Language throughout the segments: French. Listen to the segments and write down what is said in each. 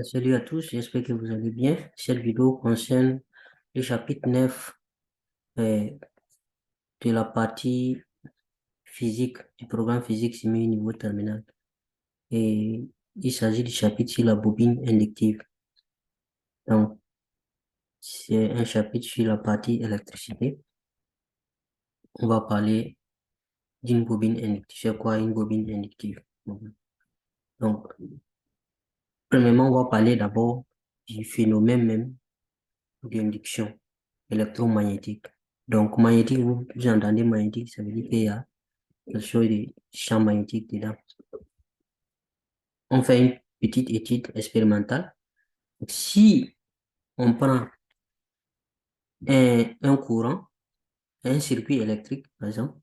Salut à tous, j'espère que vous allez bien. Cette vidéo concerne le chapitre 9 euh, de la partie physique du programme physique simé niveau terminal. Et il s'agit du chapitre sur la bobine inductive. Donc, c'est un chapitre sur la partie électricité. On va parler d'une bobine inductive. C'est quoi une bobine inductive? Donc, premièrement, on va parler d'abord du phénomène même d'induction électromagnétique. Donc, magnétique, vous entendez magnétique, ça veut dire qu'il y a quelque chose de champ magnétique dedans. On fait une petite étude expérimentale. Si on prend un courant, un circuit électrique, par exemple,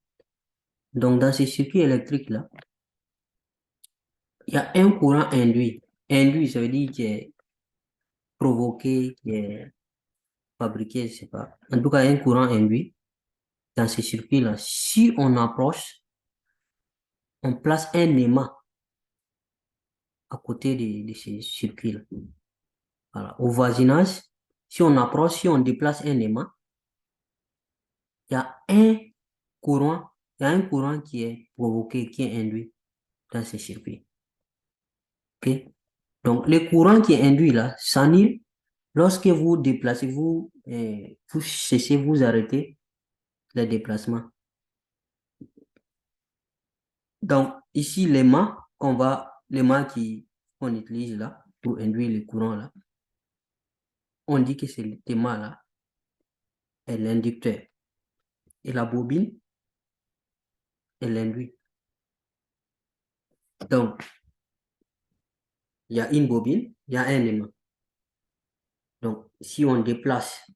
donc dans ce circuit électrique-là, il y a un courant induit. Induit, ça veut dire qui est provoqué, qui est fabriqué, je sais pas. En tout cas, un courant induit dans ce circuit-là. Si on approche, on place un aimant à côté de ce circuit-là. Voilà. Au voisinage, si on approche, si on déplace un aimant, il y a courant, il y a un courant qui est provoqué, qui est induit dans ce circuit. OK? Donc, le courant qui est induit là s'annule lorsque vous déplacez, vous cessez, vous arrêtez le déplacement. Donc, ici, l'aimant qu'on utilise là pour induire le courant là, on dit que c'est l'aimant là est l'inducteur. Et la bobine est l'induit. Donc, il y a une bobine, il y a un aimant. Donc, si on déplace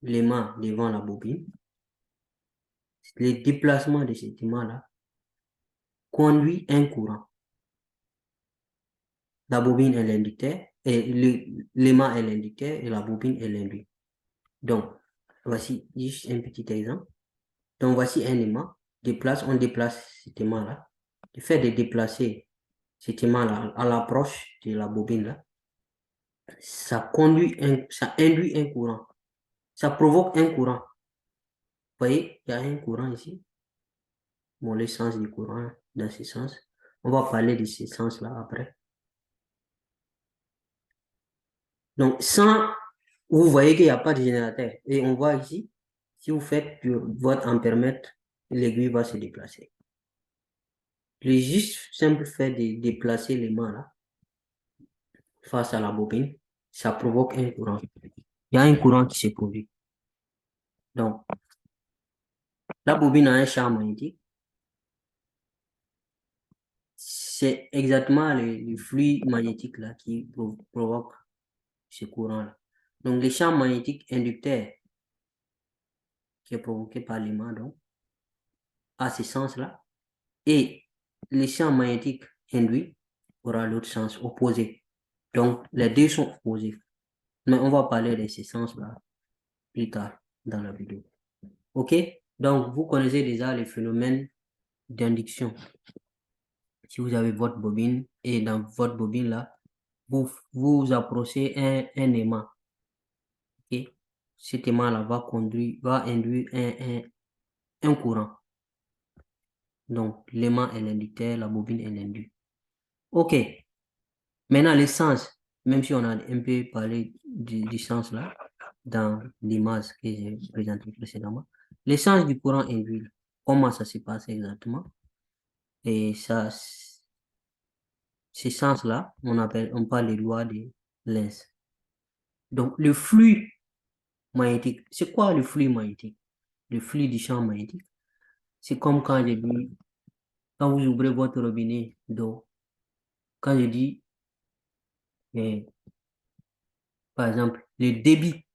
l'aimant devant la bobine, le déplacement de cet aimant-là conduit un courant. La bobine est l'inducteur, et l'aimant est l'inducteur, et la bobine est l'induit. Donc, voici juste un petit exemple. Donc, voici un aimant. On déplace cet aimant-là. Le fait de déplacer cet aimant-là à l'approche de la bobine-là, ça induit un courant. Ça provoque un courant. Vous voyez, il y a un courant ici. Bon, le sens du courant dans ce sens. On va parler de ce sens-là après. Donc, vous voyez qu'il n'y a pas de générateur. Et on voit ici, si vous faites votre ampèremètre, l'aiguille va se déplacer. Le juste simple fait de déplacer l'aimant là, face à la bobine, ça provoque un courant. Il y a un courant qui se produit. Donc, la bobine a un champ magnétique. C'est exactement le flux magnétique là qui provoque ce courant-là. Donc, le champ magnétique inducteur qui est provoqué par l'aimant, donc, a ce sens-là. Et le champ magnétique induit aura l'autre sens opposé. Donc, les deux sont opposés. Mais on va parler de ce sens-là plus tard dans la vidéo. OK? Donc, vous connaissez déjà les phénomènes d'induction. Si vous avez votre bobine et dans votre bobine là, vous approchez un aimant. OK? Cet aimant-là va induire un courant. Donc, l'aimant est l'inducteur, la bobine est l'induit. OK. Maintenant, l'essence, même si on a un peu parlé du sens là, dans l'image que j'ai présentée précédemment, l'essence du courant induit, comment ça se passe exactement? Et ça, ces sens-là, on parle des lois de Lenz. Donc, le flux magnétique, c'est quoi le flux magnétique? Le flux du champ magnétique, c'est comme quand je dis, quand vous ouvrez votre robinet d'eau, quand je dis, eh, par exemple, le débit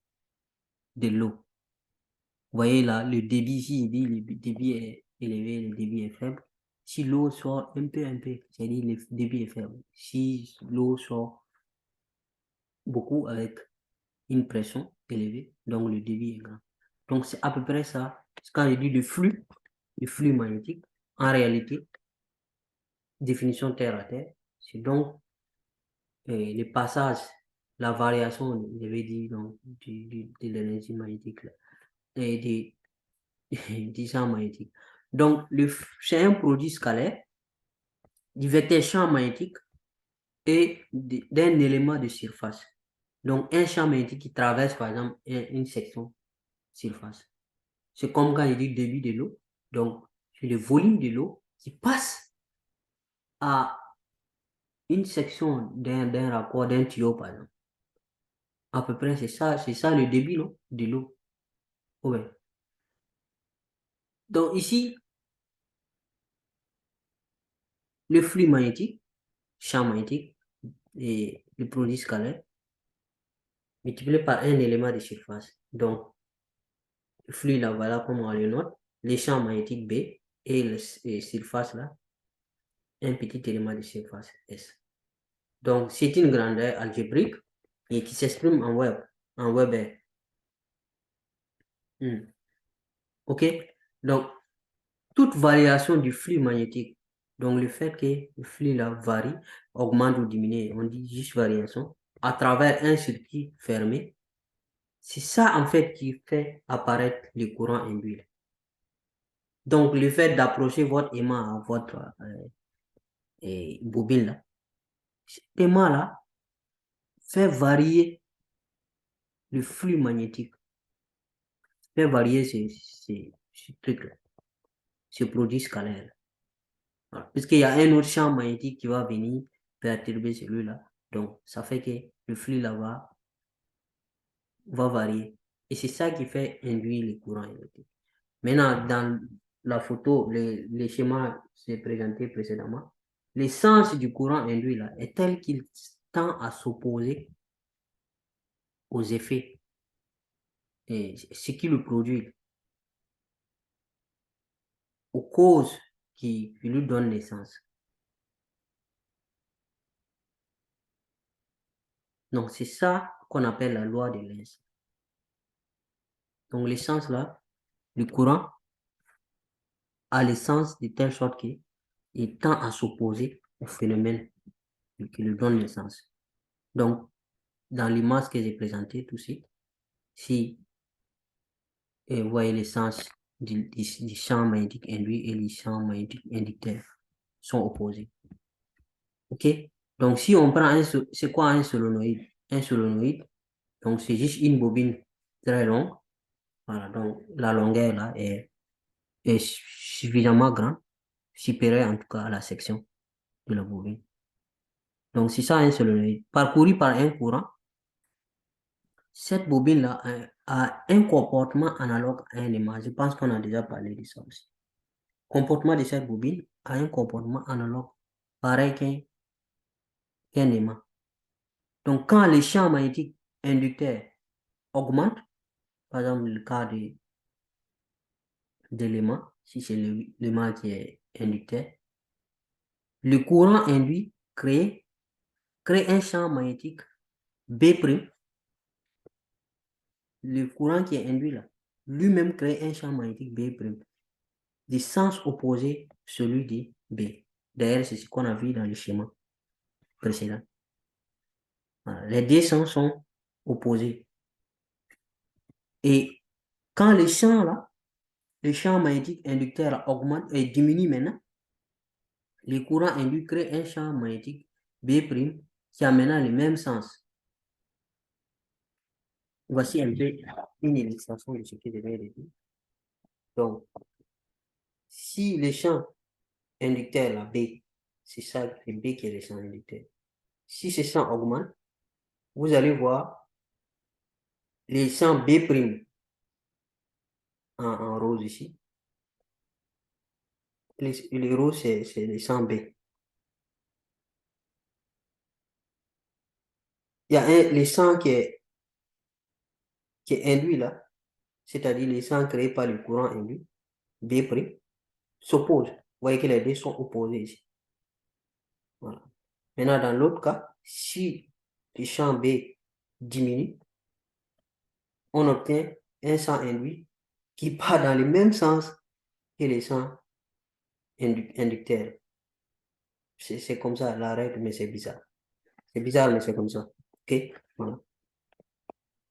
de l'eau. Vous voyez là, le débit, si je dis le débit est élevé, le débit est faible. Si l'eau sort un peu, c'est-à-dire le débit est faible. Si l'eau sort beaucoup avec une pression élevée, donc le débit est grand. Donc c'est à peu près ça. Quand je dis le flux magnétique, en réalité, définition terre à terre, c'est donc le passage, la variation, je vais dire, donc, de l'énergie magnétique là, et du champ magnétique. Donc, c'est un produit scalaire du vecteur champ magnétique et d'un élément de surface. Donc, un champ magnétique qui traverse, par exemple, une section surface. C'est comme quand il dit débit de l'eau. Donc, c'est le volume de l'eau qui passe à une section d'un raccord, d'un tuyau, par exemple. À peu près, c'est ça le débit, non, de l'eau. Ouais. Donc, ici, le flux magnétique, champ magnétique, et le produit scalaire, multiplié par un élément de surface. Donc, le flux là, voilà comment on le note. Les champs magnétiques B et les surface là, un petit élément de surface S. Donc, c'est une grandeur algébrique et qui s'exprime en Weber. OK? Donc, toute variation du flux magnétique, donc le fait que le flux là varie, augmente ou diminue, on dit juste variation, à travers un circuit fermé, c'est ça en fait qui fait apparaître le courant induit. Donc, le fait d'approcher votre aimant à votre bobine là, cet aimant là fait varier le flux magnétique, fait varier ce truc-là, ce produit scalaire. Voilà. Puisqu'il y a un autre champ magnétique qui va venir perturber celui-là. Donc, ça fait que le flux là-bas va varier. Et c'est ça qui fait induire le courant électrique. Maintenant, dans la photo, le schéma s'est présenté précédemment. L'essence du courant induit là est tel qu'il tend à s'opposer aux effets et ce qui le produit, aux causes qui lui donnent l'essence. Donc, c'est ça qu'on appelle la loi de Lenz. Donc, l'essence là, le courant a l'essence de telle sorte qu'il tend à s'opposer au phénomène qui lui donne l'essence. Donc, dans l'image que j'ai présentée tout de suite, si vous voyez l'essence du champ magnétique induit et le champ magnétique inducteur sont opposés. OK? Donc, si on prend c'est quoi un solénoïde? Un solénoïde, donc c'est juste une bobine très longue. Voilà, donc la longueur là est suffisamment grande, supérieure en tout cas à la section de la bobine. Donc, c'est ça un solénoïde. Parcouru par un courant, cette bobine-là a un comportement analogue à un aimant. Je pense qu'on a déjà parlé de ça aussi. Le comportement de cette bobine a un comportement analogue, pareil qu'un aimant. Donc, quand le champ magnétique inducteur augmente, par exemple le cas de l'aimant, si c'est l'aimant qui est inducteur, le courant induit crée un champ magnétique B'. Le courant qui est induit là, lui-même crée un champ magnétique B', du sens opposé celui de B. D'ailleurs, c'est ce qu'on a vu dans le schéma précédent. Voilà. Les deux sens sont opposés. Et quand le champ magnétique inducteur augmente et diminue maintenant, le courant induit crée un champ magnétique B' qui a maintenant le même sens. Voici un peu une illustration de ce que je viens de dire. Donc, si le champ inducteur, là, B, c'est ça, c'est B qui est le champ inducteur. Si ce champ augmente, vous allez voir les champs B' en rose ici. Les roses, c'est les champs B. Il y a les champs qui est induit là, c'est-à-dire les champs créés par le courant induit, B', s'opposent. Vous voyez que les deux sont opposés ici. Voilà. Maintenant, dans l'autre cas, si le champ B diminue, on obtient un champ induit qui part dans le même sens que les champs inducteurs. C'est comme ça la règle, mais c'est bizarre. C'est bizarre, mais c'est comme ça. OK? Voilà.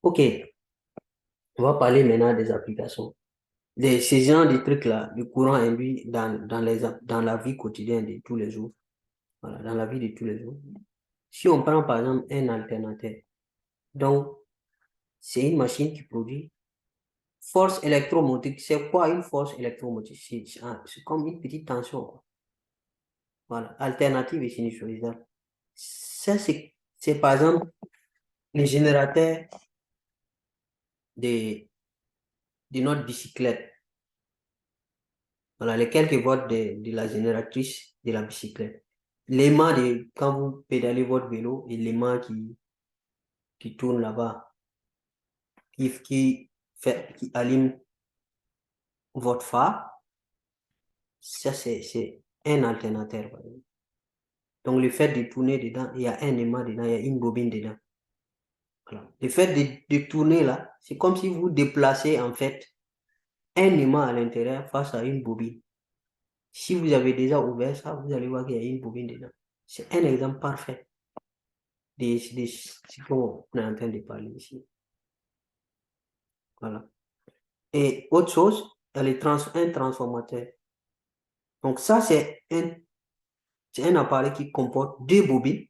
OK. On va parler maintenant des applications. Ces genres de trucs-là, le courant induit dans la vie quotidienne de tous les jours. Voilà, dans la vie de tous les jours. Si on prend par exemple un alternateur, donc c'est une machine qui produit force électromotrice. C'est quoi une force électromotrice? C'est comme une petite tension, quoi. Voilà, alternative et sinusoïdale. Ça, c'est par exemple les générateurs de, de notre bicyclette. Voilà, les quelques watts de la génératrice de la bicyclette. L'aimant quand vous pédalez votre vélo et l'aimant qui tourne là-bas, qui allume votre phare, ça c'est un alternateur. Donc le fait de tourner dedans, il y a un aimant dedans, il y a une bobine dedans. Voilà. Le fait de tourner là, c'est comme si vous déplacez en fait un aimant à l'intérieur face à une bobine. Si vous avez déjà ouvert ça, vous allez voir qu'il y a une bobine dedans. C'est un exemple parfait de ce qu'on est en train de parler ici. Voilà. Et autre chose, il y a un transformateur. Donc ça, c'est un appareil qui comporte deux bobines.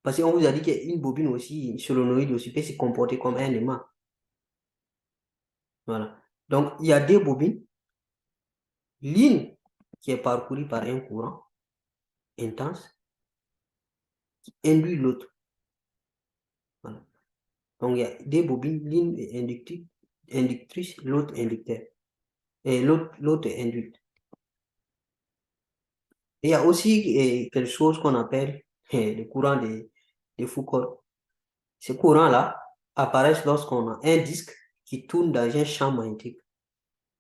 Parce qu'on vous a dit qu'une bobine aussi, une solénoïde aussi, peut se comporter comme un aimant. Voilà. Donc, il y a deux bobines. L'une qui est parcourue par un courant intense qui induit l'autre. Voilà. Donc, il y a deux bobines, l'une est inductrice, l'autre inducteur. Et l'autre est induite. Et il y a aussi quelque chose qu'on appelle le courant de Foucault. Ce courant-là apparaît lorsqu'on a un disque qui tourne dans un champ magnétique.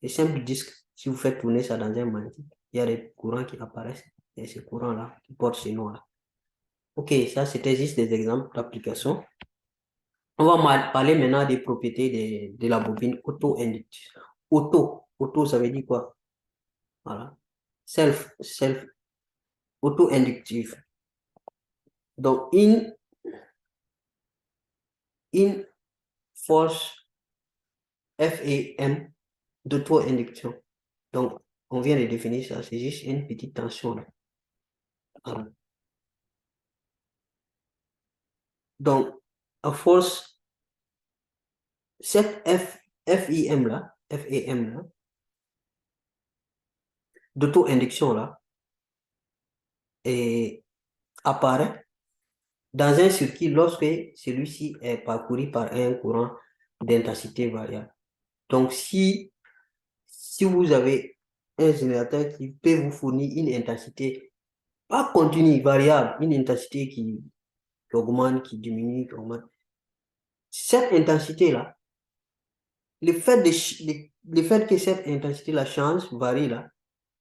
Le simple disque, si vous faites tourner ça dans un magnétique, il y a des courants qui apparaissent. Et ce courant-là qui porte ce nom-là. OK, ça c'était juste des exemples d'application. On va parler maintenant des propriétés de la bobine auto-inductive. Auto, ça veut dire quoi? Voilà. Self, auto-inductive. Donc, une force FEM d'auto-induction. Donc, on vient de définir ça, c'est juste une petite tension là. Voilà. Donc, à force, cette FEM là, d'auto-induction là, apparaît dans un circuit lorsque celui-ci est parcouru par un courant d'intensité variable. Donc, si vous avez un générateur qui peut vous fournir une intensité pas continue, variable, une intensité qui augmente, qui diminue, qui augmente, cette intensité-là, le fait que cette intensité-là change, varie là,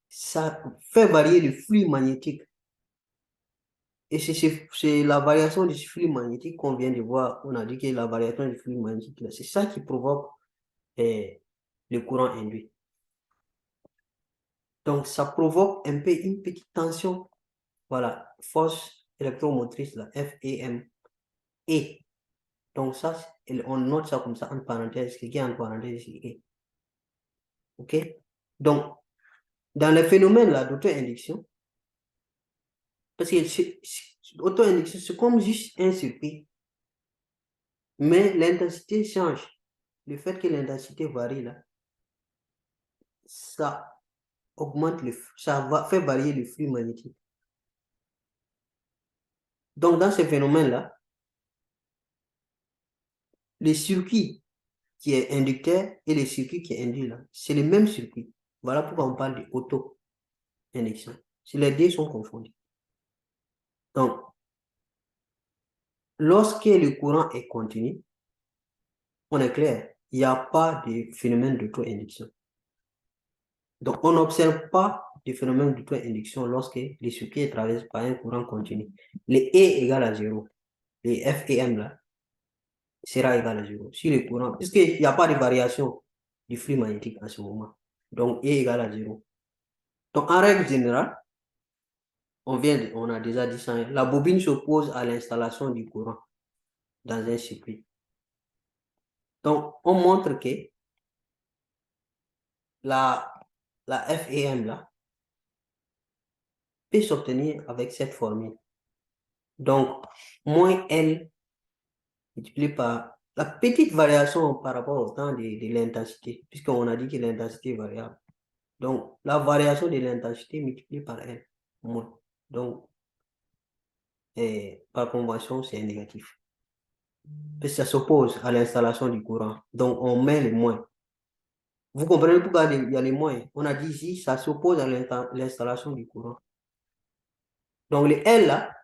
ça fait varier le flux magnétique. Et c'est la variation du flux magnétique qu'on vient de voir. On a dit que la variation du flux magnétique, c'est ça qui provoque le courant induit. Donc, ça provoque un peu une petite tension. Voilà, force électromotrice, la FEM. Et donc, ça, on note ça comme ça en parenthèse, cliquez en parenthèse ici. OK? Donc, dans le phénomène là d'auto-induction, parce que l'auto-induction, c'est comme juste un circuit, mais l'intensité change. Le fait que l'intensité varie là, ça augmente ça fait varier le flux magnétique. Donc, dans ce phénomène-là, le circuit qui est inducteur et le circuit qui est induit là, c'est le même circuit. Voilà pourquoi on parle d'auto-induction. Si les deux sont confondus. Donc, lorsque le courant est continu, on est clair, il n'y a pas de phénomène d'auto-induction. Donc, on n'observe pas de phénomène d'auto-induction lorsque le circuit est traversé par un courant continu. Le E égale à 0. Le FEM là sera égal à 0. Si le courant, puisqu'il n'y a pas de variation du flux magnétique à ce moment. Donc, E égale à 0. Donc, en règle générale, On a déjà dit ça. La bobine s'oppose à l'installation du courant dans un circuit. Donc, on montre que la F et M là peut s'obtenir avec cette formule. Donc, moins L multiplié par la petite variation par rapport au temps de l'intensité, puisqu'on a dit que l'intensité est variable. Donc, la variation de l'intensité multipliée par L, moins. Donc, par convention, c'est négatif. Parce que ça s'oppose à l'installation du courant. Donc, on met le moins. Vous comprenez pourquoi il y a les moins? On a dit ici, ça s'oppose à l'installation du courant. Donc, le L là,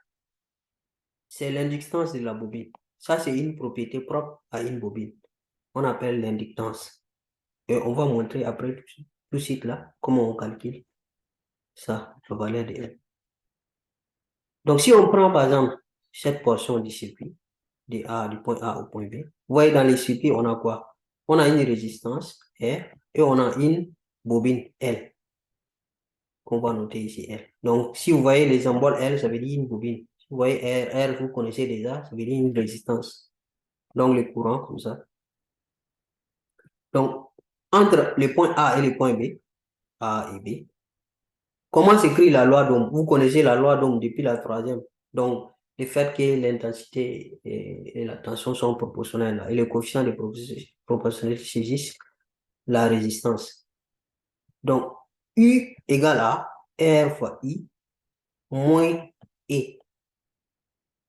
c'est l'inductance de la bobine. Ça, c'est une propriété propre à une bobine. On appelle l'inductance. Et on va montrer après tout de suite là comment on calcule ça, la valeur de L. Donc, si on prend par exemple cette portion du circuit, du point A au point B, vous voyez dans les circuits, on a quoi? On a une résistance R et on a une bobine L, qu'on va noter ici L. Donc, si vous voyez les symboles L, ça veut dire une bobine. Si vous voyez R, vous connaissez déjà, ça veut dire une résistance. Donc, le courant, comme ça. Donc, entre le point A et le point B, A et B, comment s'écrit la loi d'Ohm? Vous connaissez la loi d'Ohm depuis la troisième. Donc, le fait que l'intensité et la tension sont proportionnelles et le coefficient de proportionnalité saisissent la résistance. Donc, U égale à R fois I moins E.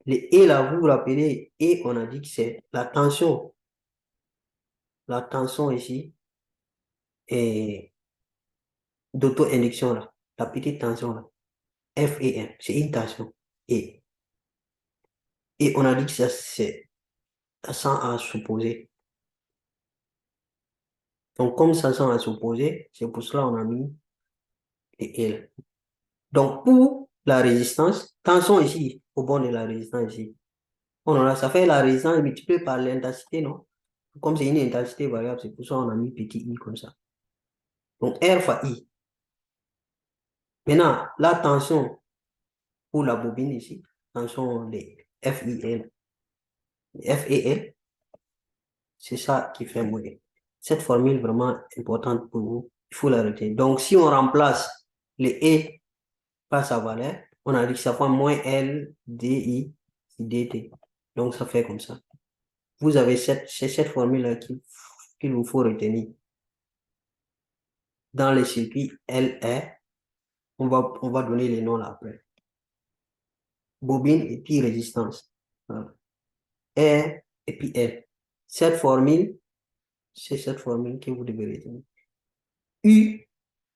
Le E là, vous vous rappelez, E, on a dit que c'est la tension. La tension ici est d'auto-induction là. La petite tension là. F et M, c'est une tension. Et on a dit que ça, c'est sans à s'opposer. Donc, comme ça sans à s'opposer, c'est pour cela qu'on a mis et L. Donc, pour la résistance, tension ici, au bord de la résistance ici, ça fait la résistance multipliée par l'intensité, non? Comme c'est une intensité variable, c'est pour ça qu'on a mis petit i comme ça. Donc, R fois I. Maintenant, la tension pour la bobine ici, tension les F, I, L. F et L, c'est ça qui fait moins. Cette formule vraiment importante pour vous, il faut la retenir. Donc, si on remplace le E par sa valeur, on a dit que ça fait moins L, DI, DT. Donc, ça fait comme ça. Vous avez cette formule-là qu'il vous faut retenir. Dans les circuits LR, on va donner les noms là après. Bobine et puis résistance. Voilà. R et puis L. Cette formule, c'est cette formule que vous devez retenir. U,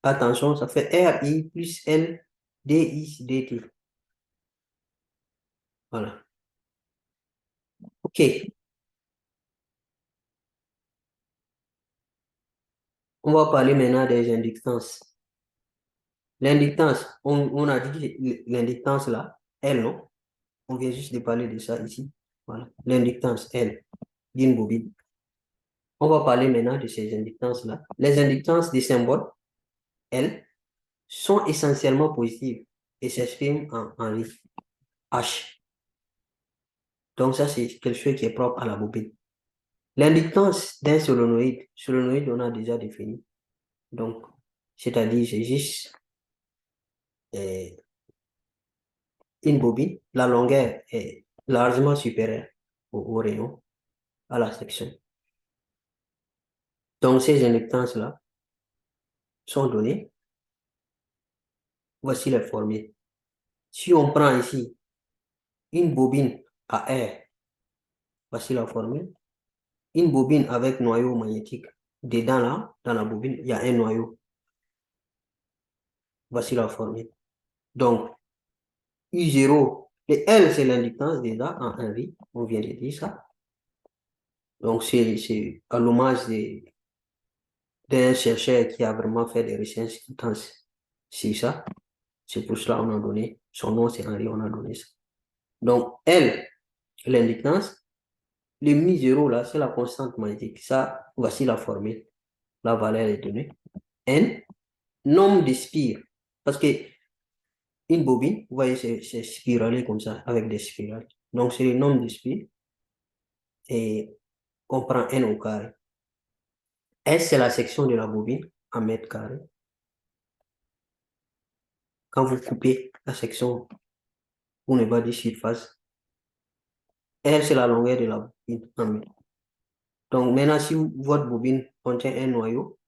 attention, ça fait RI plus L, DI, DT. Voilà. OK. On va parler maintenant des inductances. L'inductance, on a dit l'inductance là, L, non? On vient juste de parler de ça ici. Voilà. L'inductance, L, d'une bobine. On va parler maintenant de ces inductances-là. Les inductances des symboles, L, sont essentiellement positives et s'expriment en H. Donc ça, c'est quelque chose qui est propre à la bobine. L'inductance d'un solénoïde, on a déjà défini. Donc, c'est-à-dire, c'est juste une bobine, la longueur est largement supérieure au rayon, à la section. Donc, ces inductances-là sont données. Voici les formules. Si on prend ici une bobine à R, voici la formule. Une bobine avec noyau magnétique. Dedans là, dans la bobine, il y a un noyau. Voici la formule. Donc, U0, et L, c'est l'inductance déjà en 1V. On vient de dire ça. Donc, c'est à l'hommage d'un chercheur qui a vraiment fait des recherches intenses sur ça. C'est pour cela qu'on a donné, son nom c'est Henri, on a donné ça. Donc, L, l'inductance, le mi0 là, c'est la constante magnétique. Ça, voici la formule. La valeur est donnée. N, nombre de spires. Parce que une bobine, vous voyez, c'est spiralé comme ça, avec des spirales. Donc, c'est le nombre de spirales. Et on prend n au carré. S, c'est la section de la bobine en mètres carrés. Quand vous coupez la section pour ne pas dire surface, R, c'est la longueur de la bobine en mètres. Donc, maintenant, si votre bobine contient un noyau,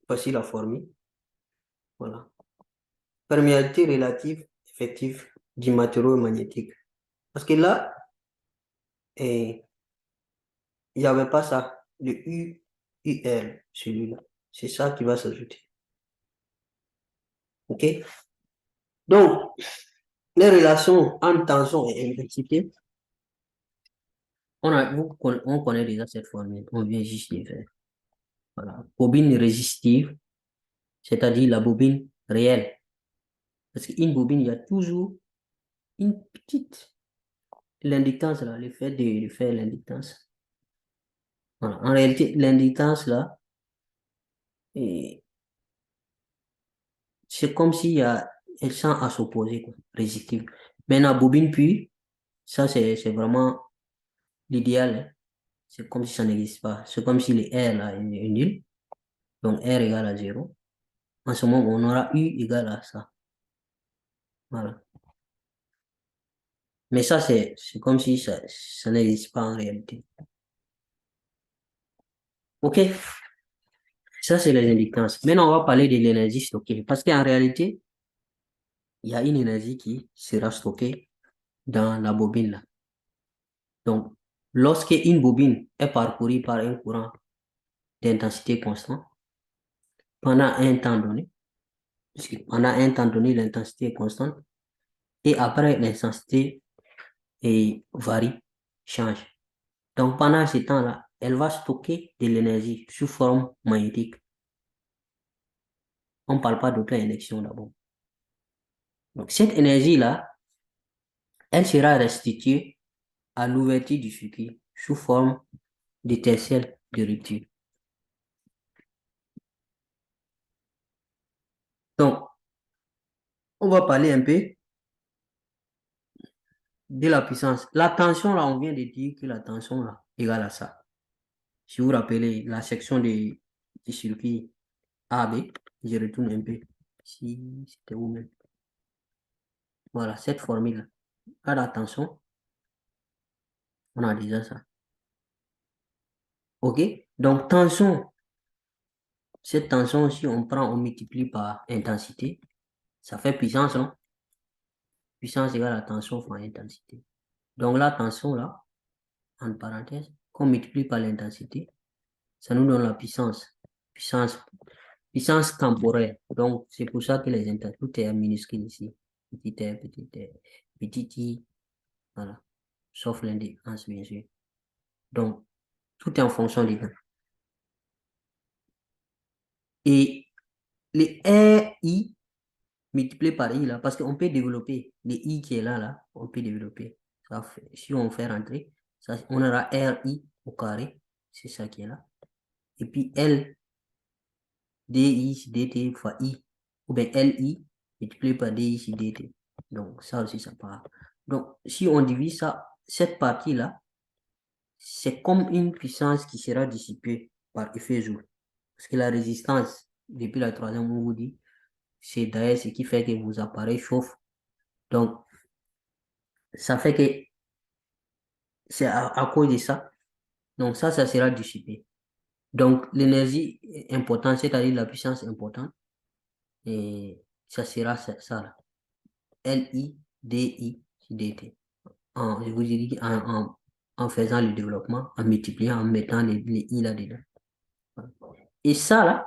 voici la formule. Voilà. Perméabilité relative effective du matériau magnétique. Parce que là, il n'y avait pas ça, le UL, celui-là. C'est ça qui va s'ajouter. OK? Donc, les relations entre tension et intensité, on connaît déjà cette formule, on vient juste de faire. Voilà. Bobine résistive, c'est-à-dire la bobine réelle. Parce qu'une bobine, il y a toujours une petite, l'inductance là, le fait de faire l'inductance. Voilà. En réalité, l'inductance là, c'est comme s'il y a un champ à s'opposer, quoi, résistive. Maintenant, bobine puis, ça c'est vraiment l'idéal, hein. C'est comme si ça n'existe pas. C'est comme si le R là est nul. Donc R égale à 0. En ce moment, on aura U égale à ça. Voilà. Mais ça, c'est comme si ça n'existe pas en réalité. OK? Ça, c'est les inductances. Maintenant, on va parler de l'énergie stockée. Parce qu'en réalité, il y a une énergie qui sera stockée dans la bobine là. Donc, lorsque une bobine est parcourue par un courant d'intensité constante, pendant un temps donné, pendant un temps donné, l'intensité est constante, et après, l'intensité varie, change. Donc, pendant ce temps-là, elle va stocker de l'énergie sous forme magnétique. On ne parle pas d'auto-injection d'abord. Donc, cette énergie-là, elle sera restituée à l'ouverture du circuit sous forme d'étincelle de rupture. Donc, on va parler un peu de la puissance. La tension, là, on vient de dire que la tension, là, égale à ça. Si vous vous rappelez la section du circuit AB, je retourne un peu. Si c'était où même. Voilà, cette formule-là. À la tension, on a déjà ça. OK? Donc, tension, cette tension, si on prend, on multiplie par intensité, ça fait puissance, non? Puissance égale à tension fois intensité. Donc, la tension, là, en parenthèse, qu'on multiplie par l'intensité, ça nous donne la puissance. Puissance temporaire. Donc, c'est pour ça que les intensités, tout est minuscule ici. Petit r, petit i, voilà. Sauf l'indépendance, bien sûr. Donc, tout est en fonction des temps. Et les RI multiplié par I là, parce qu'on peut développer les I qui est là, on peut développer. Ça fait, si on fait rentrer, ça, on aura RI au carré, c'est ça qui est là. Et puis L, DI, DT fois I, ou bien LI multiplié par DI, DT. Donc, ça aussi, ça part. Donc, si on divise ça, cette partie-là, c'est comme une puissance qui sera dissipée par effet Joule. Parce que la résistance, depuis la troisième, on vous dit, c'est d'ailleurs ce qui fait que vos appareils chauffent. Donc, ça fait que c'est à cause de ça. Donc, ça sera dissipé. Donc, l'énergie importante, c'est-à-dire la puissance importante, et ça sera ça là. LI, DI, DT. Je vous ai dit en faisant le développement, en multipliant, en mettant les I là-dedans. Et ça là,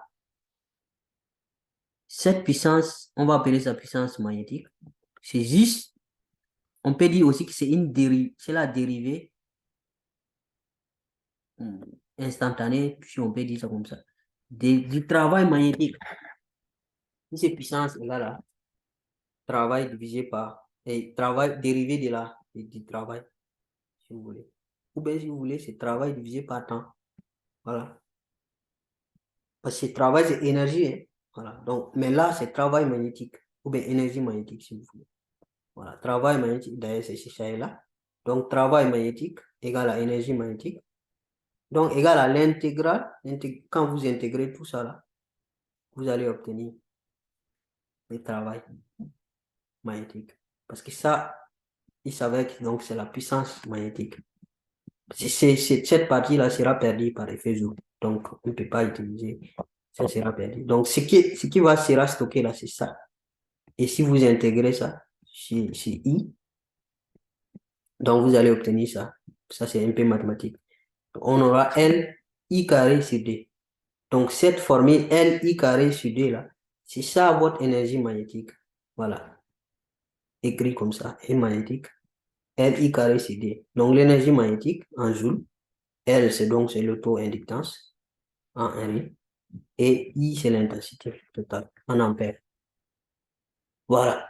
cette puissance, on va appeler ça puissance magnétique. C'est juste, on peut dire aussi que c'est c'est la dérivée instantanée, si on peut dire ça comme ça, du travail magnétique. Si c'est puissance égale à travail divisé par, et travail dérivé du travail, si vous voulez. Ou bien si vous voulez, c'est travail divisé par temps. Voilà. Parce que travail, c'est énergie, hein. Voilà. Donc, mais là, c'est travail magnétique, ou bien énergie magnétique, si vous voulez. Voilà. Travail magnétique, d'ailleurs, c'est ça et là. Donc, travail magnétique égale à énergie magnétique. Donc, égale à l'intégrale. Quand vous intégrez tout ça là, vous allez obtenir le travail magnétique. Parce que ça, il s'avère que donc c'est la puissance magnétique. Cette partie-là sera perdue par effet Joule. Donc, on ne peut pas utiliser. Ça sera perdu. Donc, sera stocké là, c'est ça. Et si vous intégrez ça chez I, donc vous allez obtenir ça. Ça, c'est un peu mathématique. On aura L I carré sur D. Donc, cette formule L I carré sur D là, c'est ça votre énergie magnétique. Voilà. Écrit comme ça, et magnétique. L I carré sur D. Donc, l'énergie magnétique en joule. L, c'est le taux inductance en Henry. Et I, c'est l'intensité totale en ampères. Voilà.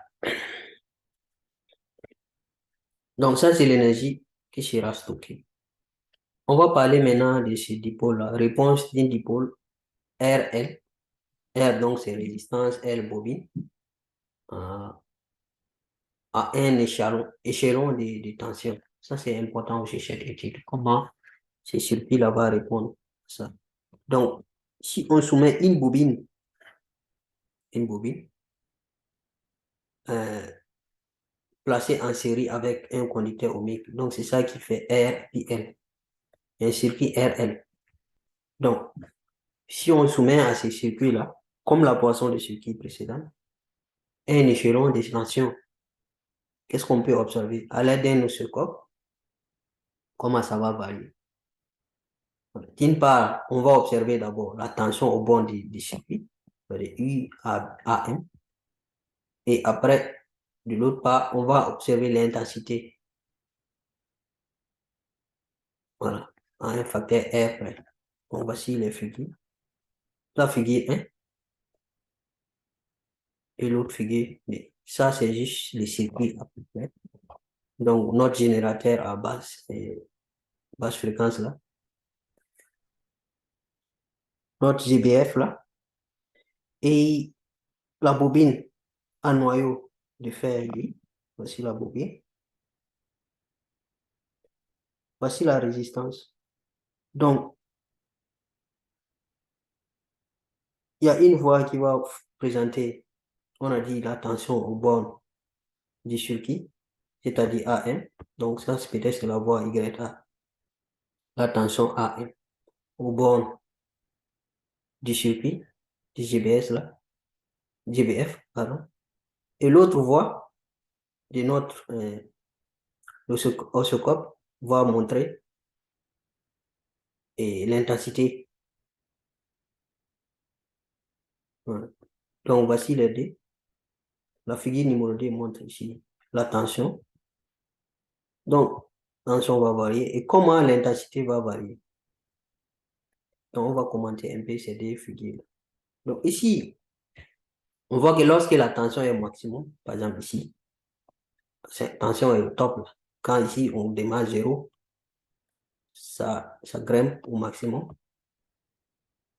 Donc, ça, c'est l'énergie qui sera stockée. On va parler maintenant de ce dipôle-là. Réponse d'un dipôle RL. R, donc, c'est résistance, L, bobine, à un échelon de tension. Ça, c'est important aussi, cette étude. Comment ces circuits-là vont répondre à ça. Donc, si on soumet une bobine euh, placée en série avec un conducteur ohmique, donc c'est ça qui fait R et L. Un circuit RL. Donc, si on soumet à ces circuits-là, comme la poisson de circuit précédent, un échelon de tension, qu'est-ce qu'on peut observer? À l'aide d'un oscilloscope, comment ça va varier? D'une part, on va observer d'abord la tension au bord du circuit, de U à AM, et après, de l'autre part, on va observer l'intensité, voilà, à un facteur R près. Donc, voici les figures. La figure 1 et l'autre figure 2. Ça, c'est juste les circuits à peu près. Donc, notre générateur à basse fréquence là, notre GBF là, et la bobine à noyau de fer lui. Voici la bobine. Voici la résistance. Donc, il y a une voie qui va présenter, on a dit, la tension au bord du circuit, c'est-à-dire AM. Donc, ça, c'est peut-être la voie YA, la tension AM au bord du circuit, du GBS là, GBF, pardon. Et l'autre voie de notre oscilloscope va montrer l'intensité. Voilà. Donc, voici les deux. La figure numéro 2 montre ici la tension. Donc, la tension va varier. Et comment l'intensité va varier? Donc, on va commenter un peu ces deux figures. Donc, ici, on voit que lorsque la tension est au maximum, par exemple ici, cette tension est au top. Là. Quand ici, on démarre 0, ça grimpe au maximum.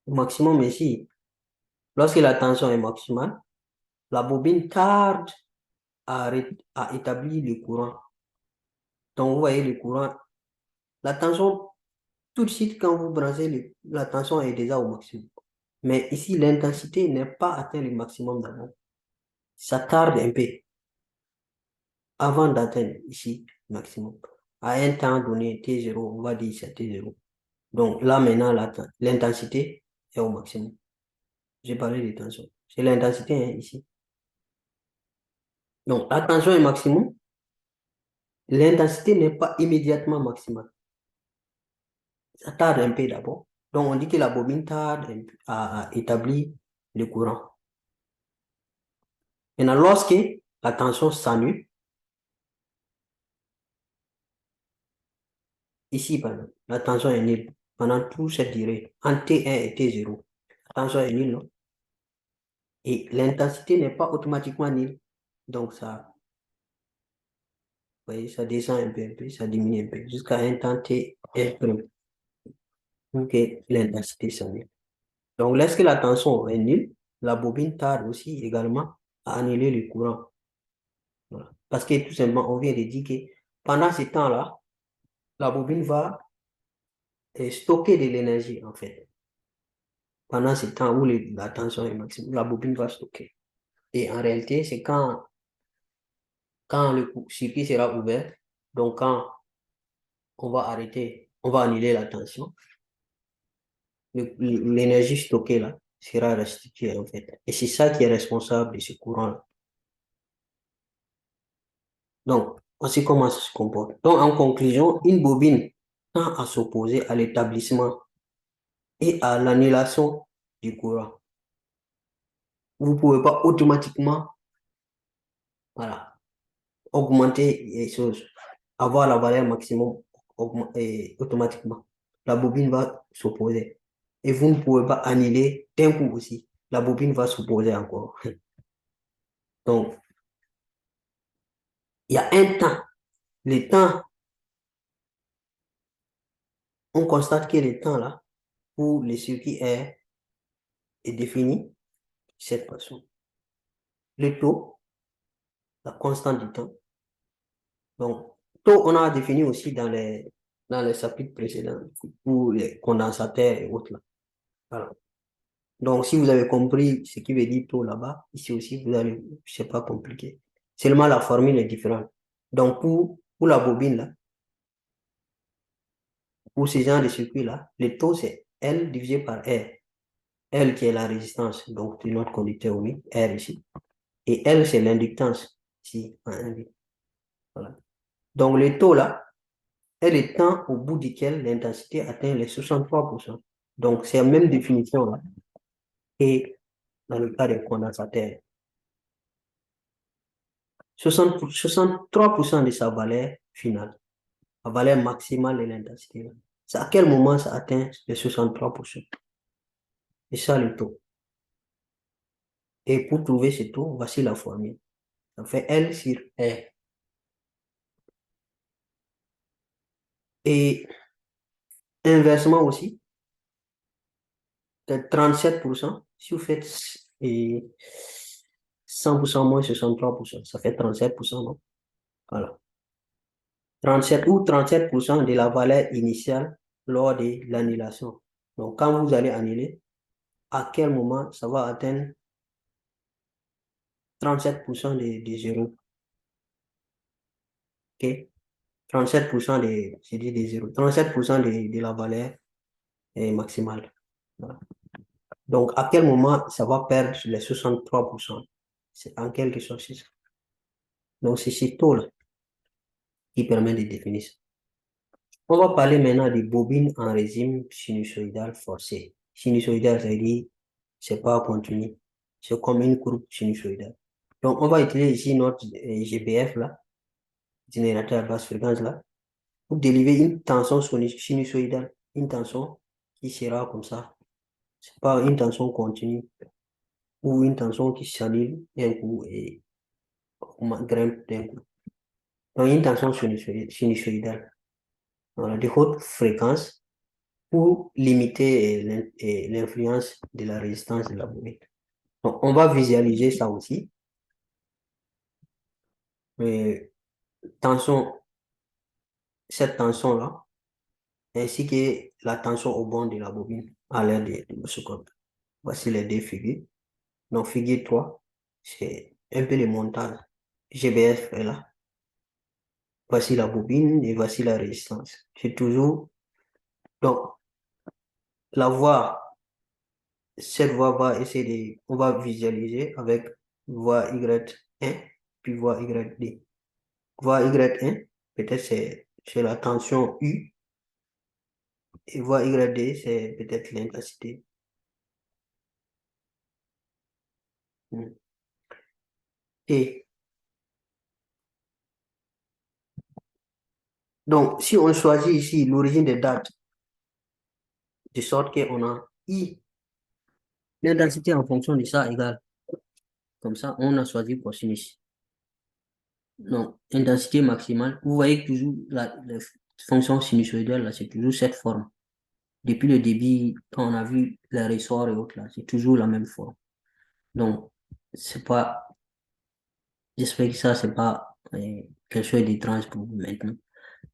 Au maximum ici, lorsque la tension est maximale, la bobine tarde à établir le courant. Donc, vous voyez le courant. La tension, tout de suite, quand vous branchez, la tension est déjà au maximum. Mais ici, l'intensité n'est pas atteint le maximum d'abord. Ça tarde un peu avant d'atteindre ici le maximum. À un temps donné, T0, on va dire c'est T0. Donc là, maintenant, l'intensité est au maximum. J'ai parlé de tension. C'est l'intensité hein, ici. Donc, la tension est maximum. L'intensité n'est pas immédiatement maximale. Ça tarde un peu d'abord. Donc, on dit que la bobine tarde à établir le courant. Maintenant, lorsque la tension s'annule, ici, par exemple, la tension est nulle pendant toute cette durée, entre T1 et T0. La tension est nulle, non? Et l'intensité n'est pas automatiquement nulle. Donc, ça, vous voyez, ça descend un peu, ça diminue un peu, jusqu'à un temps T est pour que l'intensité soit nulle. Donc, lorsque la tension est nulle, la bobine tarde aussi également à annuler le courant. Voilà. Parce que tout simplement, on vient de dire que pendant ce temps-là, la bobine va stocker de l'énergie, en fait. Pendant ce temps où la tension est maximum, la bobine va stocker. Et en réalité, c'est quand le circuit sera ouvert, donc quand on va arrêter, on va annuler la tension, l'énergie stockée là sera restituée, en fait. Et c'est ça qui est responsable de ce courant-là. Donc, voici comment ça se comporte. Donc, en conclusion, une bobine tend à s'opposer à l'établissement et à l'annulation du courant. Vous ne pouvez pas automatiquement, voilà, augmenter les choses, avoir la valeur maximum automatiquement. La bobine va s'opposer. Et vous ne pouvez pas annuler d'un coup aussi. La bobine va s'opposer encore. Donc, il y a un temps. Le temps, on constate que le temps là, où le circuit est défini de cette façon. Le taux, la constante du temps. Donc, taux, on a défini aussi dans les chapitres précédents pour les condensateurs et autres là. Voilà. Donc, si vous avez compris ce qui veut dire taux là-bas, ici aussi, vous allez, c'est pas compliqué. Seulement la formule est différente. Donc, pour la bobine là, pour ce genre de circuit là, le taux c'est L divisé par R. L qui est la résistance, donc de notre conducteur, oui, R ici. Et L, c'est l'inductance, ici, en 1. Voilà. Donc, le taux là est le temps au bout duquel l'intensité atteint les 63%. Donc, c'est la même définition là. Et dans le cas des condensateurs, 63% de sa valeur finale, la valeur maximale de l'intensité. C'est à quel moment ça atteint les 63%? C'est ça le taux. Et pour trouver ce taux, voici la formule. Ça fait L sur R. Et inversement aussi, 37%, si vous faites 100% moins 63%, ça fait 37%, non? Voilà. 37 ou 37% de la valeur initiale lors de l'annulation. Donc, quand vous allez annuler, à quel moment ça va atteindre 37% de zéro? OK? 37% j'ai dit de zéro. 37% de la valeur maximale. Voilà. Donc, à quel moment ça va perdre les 63%? C'est en quelque sorte, c'est ça. Donc, c'est ce taux-là qui permet de définir ça. On va parler maintenant des bobines en régime sinusoïdal forcé. Sinusoïdal, ça veut dire c'est pas continu. C'est comme une courbe sinusoïdale. Donc, on va utiliser ici notre GBF là, générateur à basse fréquence là, pour délivrer une tension sinusoïdale. Une tension qui sera comme ça. C'est pas une tension continue ou une tension qui s'annule d'un coup et grimpe d'un coup. Donc, une tension sinusoïdale. Voilà, de haute fréquence pour limiter l'influence de la résistance de la bobine. Donc, on va visualiser ça aussi. Tension, cette tension-là, ainsi que la tension au bord de la bobine à l'aide de l'oscilloscope. Voici les deux figures. Donc, figure 3, c'est un peu le montage. GBF est là. Voici la bobine et voici la résistance. C'est toujours... Donc, la voie, cette voie va essayer de... On va visualiser avec voie Y1 puis voie YD. Voie Y1, peut-être c'est la tension U. Et voie YD, c'est peut-être l'intensité. Et donc, si on choisit ici l'origine des dates, de sorte qu'on a I, l'intensité en fonction de ça égale. Comme ça, on a choisi cosinus. Donc, intensité maximale, vous voyez que toujours la fonction sinusoïdale, là, c'est toujours cette forme. Depuis le début, quand on a vu les ressorts et autres, là, c'est toujours la même forme. Donc, c'est pas, j'espère que ça, c'est pas quelque chose d'étrange pour vous maintenant.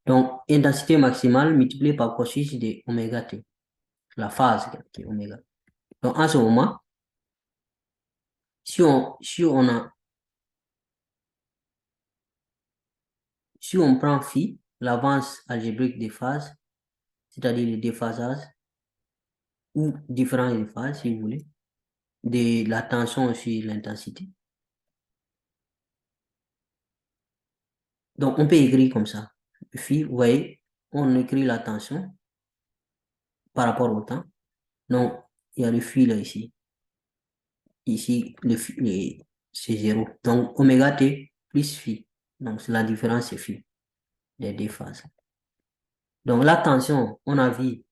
Donc, intensité maximale multipliée par cosinus de oméga t, la phase qui est oméga. Donc, en ce moment, si on prend phi, l'avance algébrique des phases, c'est-à-dire le déphasage, ou différence de phase, si vous voulez, de la tension sur l'intensité. Donc, on peut écrire comme ça. Phi, vous voyez, on écrit la tension par rapport au temps. Donc, il y a le phi là ici. Ici, c'est 0. Donc, oméga t plus phi. Donc, c'est la différence, c'est phi des deux phases. Donc, la tension, on a vu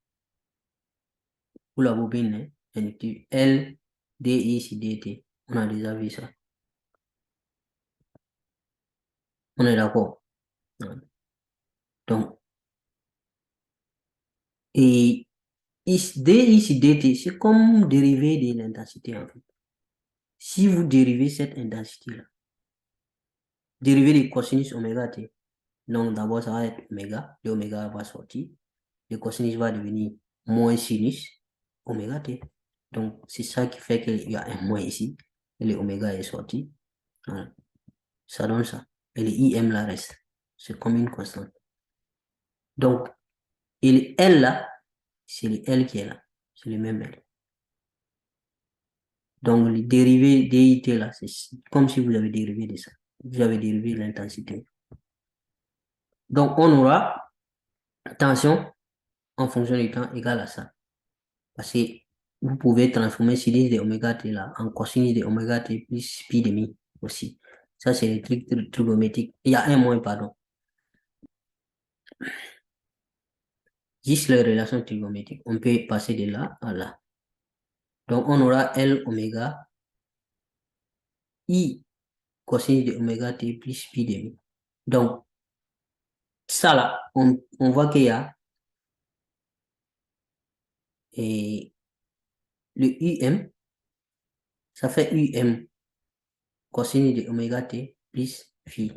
pour la bobine, hein, L, DI sur DT. On a déjà vu ça. On est d'accord. Donc, et DI sur DT, c'est comme dérivé de l'intensité en fait. Si vous dérivez cette intensité-là, dérivé de cosinus oméga t, donc d'abord ça va être oméga, le oméga va sortir, le cosinus va devenir moins sinus oméga t. Donc c'est ça qui fait qu'il y a un moins ici, et le oméga est sorti. Voilà. Ça donne ça. Et le IM là reste. C'est comme une constante. Donc, et le L là, c'est le L qui est là. C'est le même L. Donc, le dérivé DIT là, c'est comme si vous avez dérivé de ça. Vous avez dérivé l'intensité. Donc, on aura tension en fonction du temps égale à ça. Parce que vous pouvez transformer sinus de oméga t là en cosinus de oméga t plus pi demi aussi. Ça, c'est le truc trigonométrique. Il y a un moins, pardon. Juste les relations trigonométriques. On peut passer de là à là. Donc, on aura L oméga I cosinus de oméga t plus pi demi. Donc, ça là, on voit qu'il y a et le UM, ça fait UM cosinus de oméga t plus phi.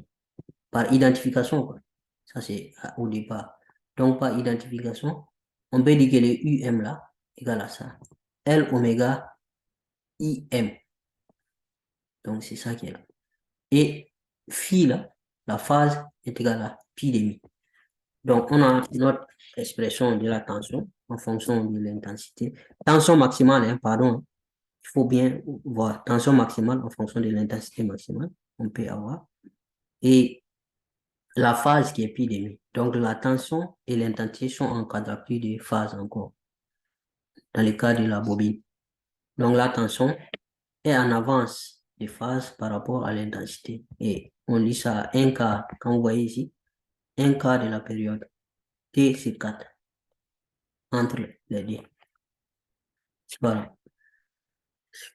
Par identification, quoi. Ça, c'est au départ. Donc, par identification, on peut dire que le UM là égale à ça. L oméga IM. Donc, c'est ça qui est là. Et phi là, la phase est égale à pi demi. Donc, on a notre expression de la tension en fonction de l'intensité. Tension maximale, hein, pardon. Il faut bien voir. Tension maximale en fonction de l'intensité maximale. On peut avoir. Et la phase qui est pi demi. Donc, la tension et l'intensité sont en quadruples de phase encore, dans le cas de la bobine. Donc, la tension est en avance de phase par rapport à l'intensité. Et on dit ça un quart, quand vous voyez ici, un quart de la période. T, c'est 4 entre les deux. Voilà.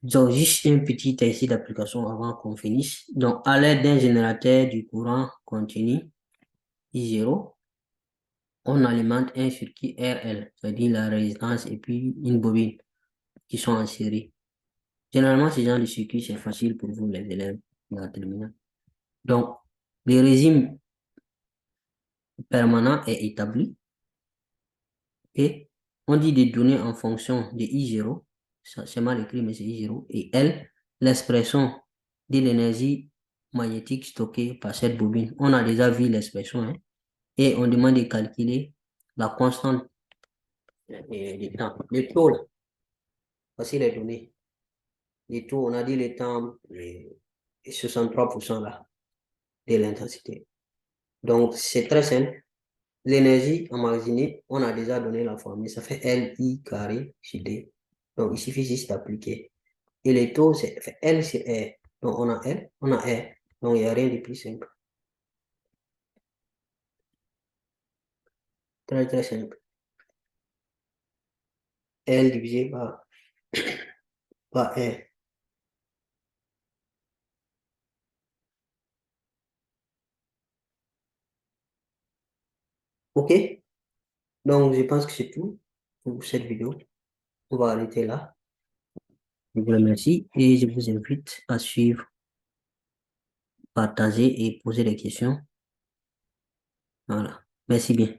Donc, juste un petit essai d'application avant qu'on finisse. Donc, à l'aide d'un générateur du courant continu, I0, on alimente un circuit RL, c'est-à-dire la résistance et puis une bobine qui sont en série. Généralement, ce genre de circuit, c'est facile pour vous, les élèves de la terminale. Donc, le régime permanent est établi et on dit des données en fonction de I0, c'est mal écrit, mais c'est I0, et L, l'expression de l'énergie magnétique stockée par cette bobine. On a déjà vu l'expression, hein, et on demande de calculer la constante du temps. Le taux, là, voici les données. Les taux, on a dit le temps, 63% là, de l'intensité. Donc, c'est très simple. L'énergie emmagasinée, on a déjà donné la formule, ça fait LI carré sur D. Donc, il suffit juste d'appliquer. Et les taux, c'est L sur R. Donc, on a L, on a R. Donc, il n'y a rien de plus simple. Très, très simple. L divisé par R. OK? Donc, je pense que c'est tout pour cette vidéo. On va arrêter là. Je vous remercie et je vous invite à suivre, partager et poser des questions. Voilà. Merci bien.